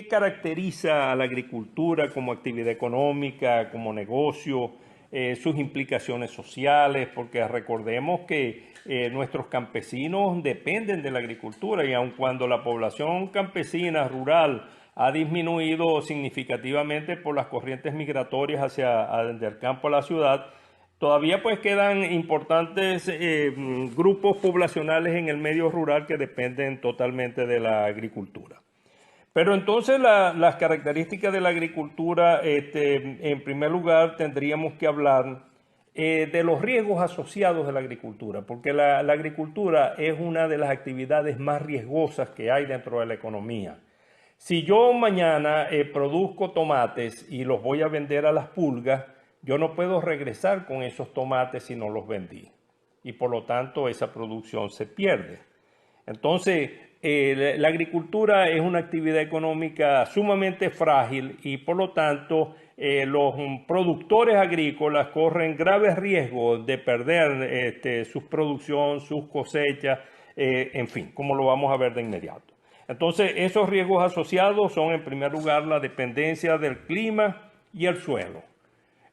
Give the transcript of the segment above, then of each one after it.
¿qué caracteriza a la agricultura como actividad económica, como negocio, sus implicaciones sociales? Porque recordemos que nuestros campesinos dependen de la agricultura y aun cuando la población campesina rural ha disminuido significativamente por las corrientes migratorias del campo a la ciudad, todavía pues quedan importantes grupos poblacionales en el medio rural que dependen totalmente de la agricultura. Pero entonces las características de la agricultura, en primer lugar tendríamos que hablar de los riesgos asociados de la agricultura, porque la agricultura es una de las actividades más riesgosas que hay dentro de la economía. Si yo mañana produzco tomates y los voy a vender a las pulgas, yo no puedo regresar con esos tomates si no los vendí. Y por lo tanto esa producción se pierde. Entonces, la agricultura es una actividad económica sumamente frágil y por lo tanto los productores agrícolas corren graves riesgos de perder su producción, sus cosechas, en fin, como lo vamos a ver de inmediato. Entonces, esos riesgos asociados son en primer lugar la dependencia del clima y el suelo.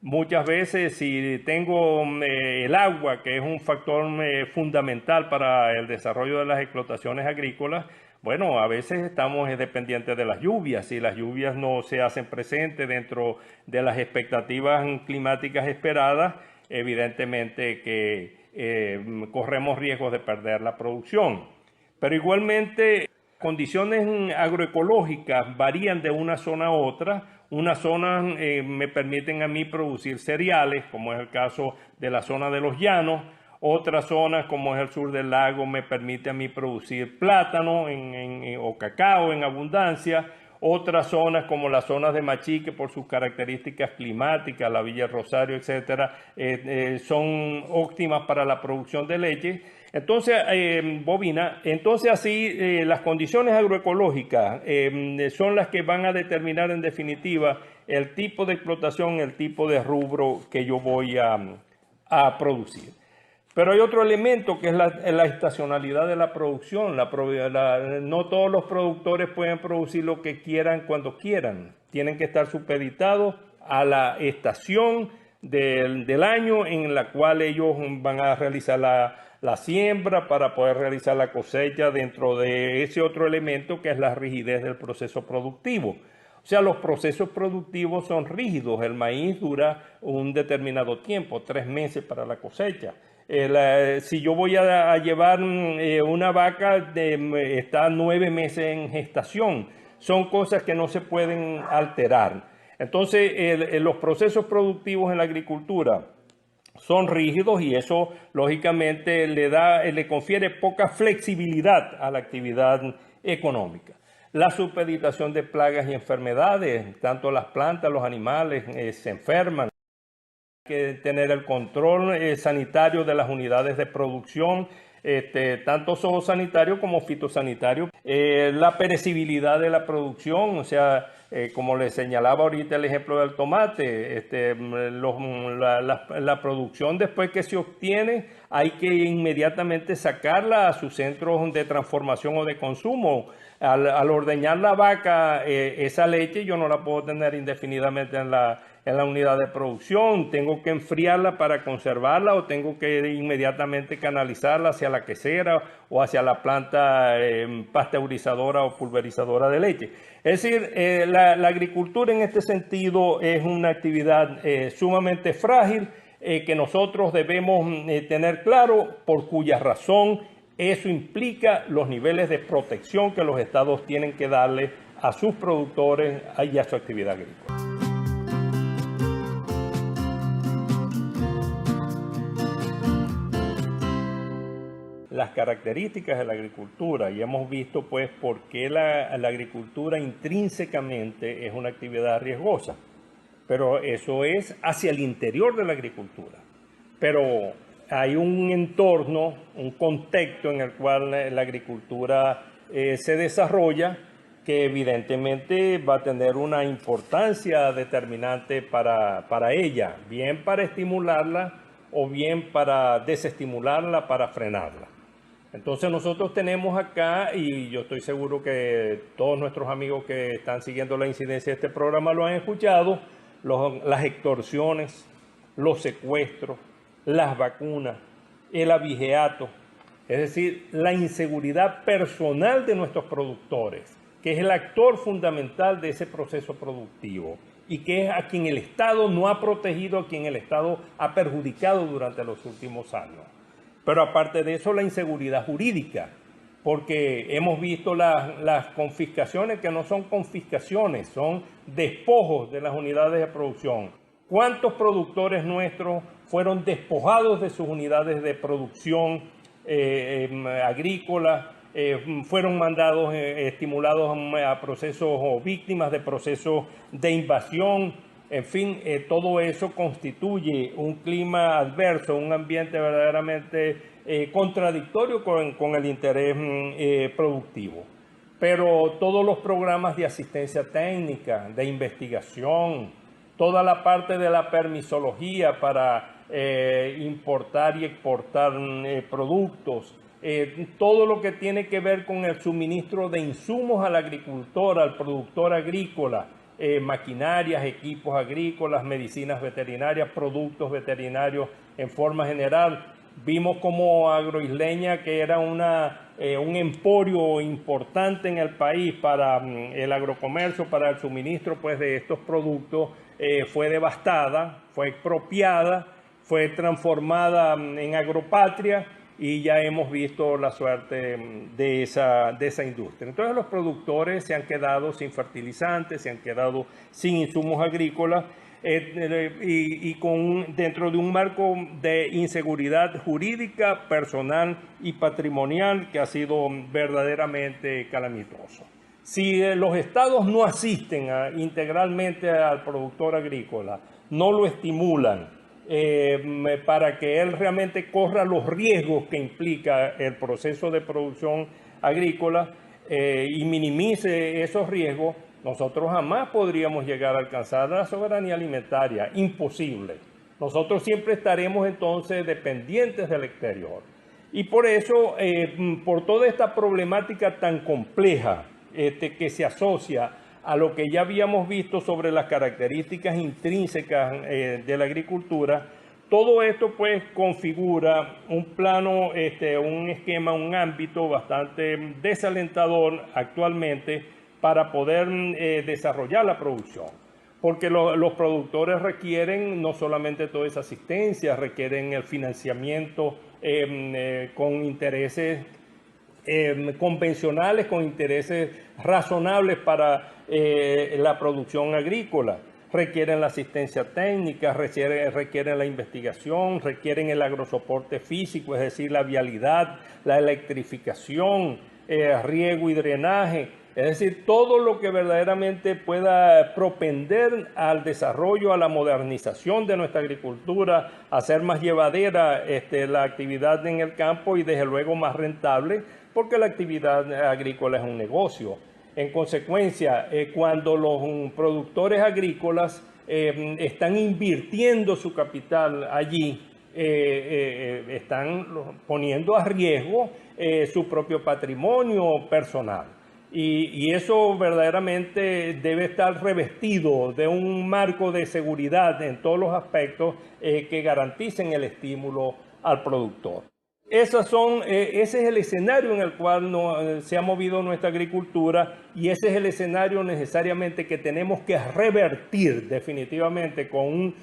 Muchas veces si tengo el agua, que es un factor fundamental para el desarrollo de las explotaciones agrícolas, bueno, a veces estamos dependientes de las lluvias. Si las lluvias no se hacen presentes dentro de las expectativas climáticas esperadas, evidentemente que corremos riesgos de perder la producción. Pero igualmente, condiciones agroecológicas varían de una zona a otra. Unas zonas me permiten a mí producir cereales, como es el caso de la zona de los llanos. Otras zonas, como es el sur del lago, me permite a mí producir plátano o cacao en abundancia. Otras zonas, como las zonas de Machique, por sus características climáticas, la Villa Rosario, etcétera, son óptimas para la producción de leche. Entonces, bovina, entonces así las condiciones agroecológicas son las que van a determinar en definitiva el tipo de explotación, el tipo de rubro que yo voy a producir. Pero hay otro elemento que es la estacionalidad de la producción. No todos los productores pueden producir lo que quieran cuando quieran. Tienen que estar supeditados a la estación del año en la cual ellos van a realizar la siembra para poder realizar la cosecha dentro de ese otro elemento que es la rigidez del proceso productivo. O sea, los procesos productivos son rígidos. El maíz dura un determinado tiempo, 3 meses para la cosecha. Si yo voy a llevar una vaca, está 9 meses en gestación. Son cosas que no se pueden alterar. Entonces, los procesos productivos en la agricultura son rígidos y eso lógicamente le confiere poca flexibilidad a la actividad económica. La supeditación de plagas y enfermedades, tanto las plantas, los animales se enferman. Hay que tener el control sanitario de las unidades de producción, tanto zoosanitario como fitosanitario. La perecibilidad de la producción, o sea, como les señalaba ahorita el ejemplo del tomate, la producción después que se obtiene hay que inmediatamente sacarla a sus centros de transformación o de consumo. Al ordeñar la vaca, esa leche yo no la puedo tener indefinidamente en la unidad de producción, tengo que enfriarla para conservarla o tengo que inmediatamente canalizarla hacia la quesera o hacia la planta pasteurizadora o pulverizadora de leche. Es decir, la agricultura en este sentido es una actividad sumamente frágil que nosotros debemos tener claro, por cuya razón eso implica los niveles de protección que los estados tienen que darle a sus productores y a su actividad agrícola. Las características de la agricultura y hemos visto pues por qué la agricultura intrínsecamente es una actividad riesgosa, pero eso es hacia el interior de la agricultura. Pero hay un entorno, un contexto en el cual la agricultura se desarrolla que evidentemente va a tener una importancia determinante para ella, bien para estimularla o bien para desestimularla, para frenarla. Entonces nosotros tenemos acá, y yo estoy seguro que todos nuestros amigos que están siguiendo la incidencia de este programa lo han escuchado, las extorsiones, los secuestros, las vacunas, el abigeato, es decir, la inseguridad personal de nuestros productores, que es el actor fundamental de ese proceso productivo y que es a quien el Estado no ha protegido, a quien el Estado ha perjudicado durante los últimos años. Pero aparte de eso, la inseguridad jurídica, porque hemos visto las confiscaciones que no son confiscaciones, son despojos de las unidades de producción. ¿Cuántos productores nuestros fueron despojados de sus unidades de producción agrícola? Fueron mandados, estimulados a procesos o víctimas de procesos de invasión. En fin, todo eso constituye un clima adverso, un ambiente verdaderamente contradictorio con el interés productivo. Pero todos los programas de asistencia técnica, de investigación, toda la parte de la permisología para importar y exportar productos, todo lo que tiene que ver con el suministro de insumos al agricultor, al productor agrícola, maquinarias, equipos agrícolas, medicinas veterinarias, productos veterinarios en forma general. Vimos como Agroisleña, que era un emporio importante en el país para el agrocomercio, para el suministro pues, de estos productos, fue devastada, fue expropiada, fue transformada en agropatria, y ya hemos visto la suerte de esa industria. Entonces los productores se han quedado sin fertilizantes, se han quedado sin insumos agrícolas dentro de un marco de inseguridad jurídica, personal y patrimonial que ha sido verdaderamente calamitoso. Si los estados no asisten integralmente al productor agrícola, no lo estimulan, para que él realmente corra los riesgos que implica el proceso de producción agrícola y minimice esos riesgos, nosotros jamás podríamos llegar a alcanzar la soberanía alimentaria. Imposible. Nosotros siempre estaremos entonces dependientes del exterior. Y por eso, por toda esta problemática tan compleja que se asocia a lo que ya habíamos visto sobre las características intrínsecas de la agricultura, todo esto pues configura un plano, un esquema, un ámbito bastante desalentador actualmente para poder desarrollar la producción. Porque los productores requieren no solamente toda esa asistencia, requieren el financiamiento con intereses convencionales, con intereses razonables para la producción agrícola. Requieren la asistencia técnica, requieren la investigación, requieren el agrosoporte físico, es decir, la vialidad, la electrificación, riego y drenaje. Es decir, todo lo que verdaderamente pueda propender al desarrollo, a la modernización de nuestra agricultura, a hacer más llevadera la actividad en el campo y desde luego más rentable, porque la actividad agrícola es un negocio. En consecuencia, cuando los productores agrícolas están invirtiendo su capital allí, están poniendo a riesgo su propio patrimonio personal. Y eso verdaderamente debe estar revestido de un marco de seguridad en todos los aspectos que garanticen el estímulo al productor. Ese es el escenario en el cual se ha movido nuestra agricultura, y ese es el escenario necesariamente que tenemos que revertir definitivamente con un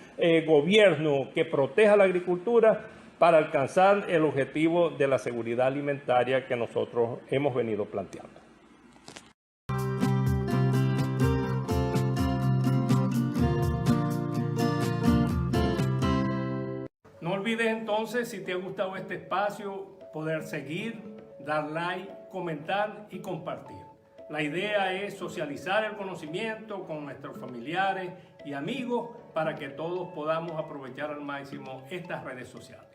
gobierno que proteja la agricultura para alcanzar el objetivo de la seguridad alimentaria que nosotros hemos venido planteando. No olvides entonces, si te ha gustado este espacio, poder seguir, dar like, comentar y compartir. La idea es socializar el conocimiento con nuestros familiares y amigos para que todos podamos aprovechar al máximo estas redes sociales.